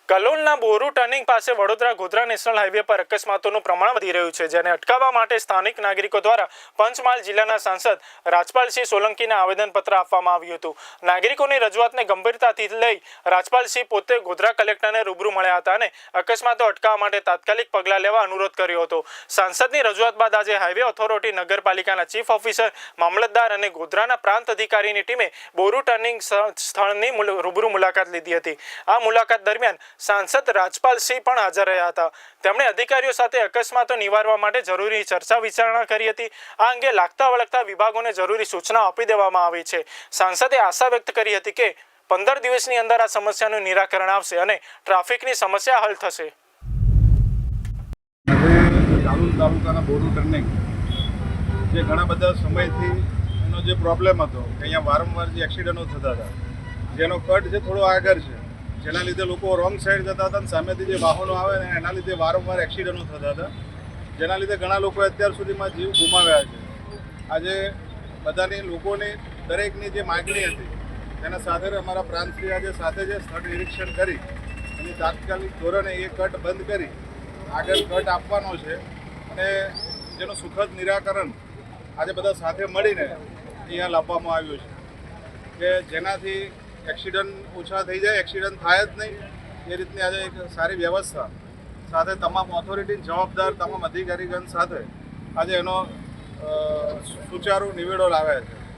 કલોલના બોરુ turning પાસે Vadodara Godhra national highway પર અકસ્માતોનું પ્રમાણ વધી રહ્યું છે, જેને અટકાવવા માટે સ્થાનિક નાગરિકો દ્વારા પંચમહાલ જિલ્લાના સાંસદ રાજપાલસિંહ સોલંકીને આવેદનપત્ર આપવામાં આવ્યું હતું। નાગરિકોની રજૂઆતને ગંભીરતાથી લઈ રાજપાલસિંહ પોતે ગોધરા કલેક્ટરને રૂબરૂ મળ્યા હતા અને અકસ્માતો અટકાવવા માટે તાત્કાલિક પગલાં લેવા અનુરોધ કર્યો હતો। સાંસદની રજૂઆત બાદ આજે હાઈવે ઓથોરિટી નગરપાલિકાના ચીફ ઓફિસર, મામલતદાર અને ગોધરાના પ્રાંત અધિકારીની ટીમે બોરુ ટર્નિંગ સ્થળની રૂબરૂ મુલાકાત લીધી હતી। આ મુલાકાત દરમિયાન सांसद રાજપાલસિંહ પણ હાજર રહ્યા હતા। તેમણે અધિકારીઓ સાથે અકસ્માતો નિવારવા માટે જરૂરી ચર્ચા વિચારણા કરી હતી। આ અંગે લાગતા વળગતા વિભાગોને જરૂરી સૂચના આપી દેવામાં આવી છે। સાંસદે આશા વ્યક્ત કરી હતી કે 15 દિવસની અંદર આ સમસ્યાનું નિરાકરણ આવશે અને ટ્રાફિકની સમસ્યા હલ થશે। કાલોલ તાલુકાના બોરુ ટર્નિંગ જે ઘણા બધા સમયથી એનો જે પ્રોબ્લેમ હતો કે અહીંયા વારંવાર જે એક્સિડન્ટો થતા હતા, જેનો કટ જે થોડો આગળ છે, જેના લીધે લોકો રોંગ સાઈડ જતા હતા અને સામેથી જે વાહનો આવે ને એના લીધે વારંવાર એક્સિડન્ટો થતા હતા, જેના લીધે ઘણા લોકોએ અત્યાર સુધીમાં જીવ ગુમાવ્યા છે। આજે બધાની લોકોની દરેકની જે માગણી હતી તેના સાથે અમારા પ્રાંતશ્રી આજે સાથે જે સ્થળ નિરીક્ષણ કરી એની તાત્કાલિક ધોરણે એ કટ બંધ કરી આગળ કટ આપવાનો છે અને જેનું સુખદ નિરાકરણ આજે બધા સાથે મળીને અહીંયા લાવવામાં આવ્યું છે કે જેનાથી એક્સિડન્ટ ઓછા થઈ જાય, એક્સિડન્ટ થાય જ નહીં એ રીતની આજે એક સારી વ્યવસ્થા સાથે તમામ ઓથોરિટી જવાબદાર તમામ અધિકારીગણ સાથે આજે એનો સુચારુ નિવેડો લાવ્યા છે।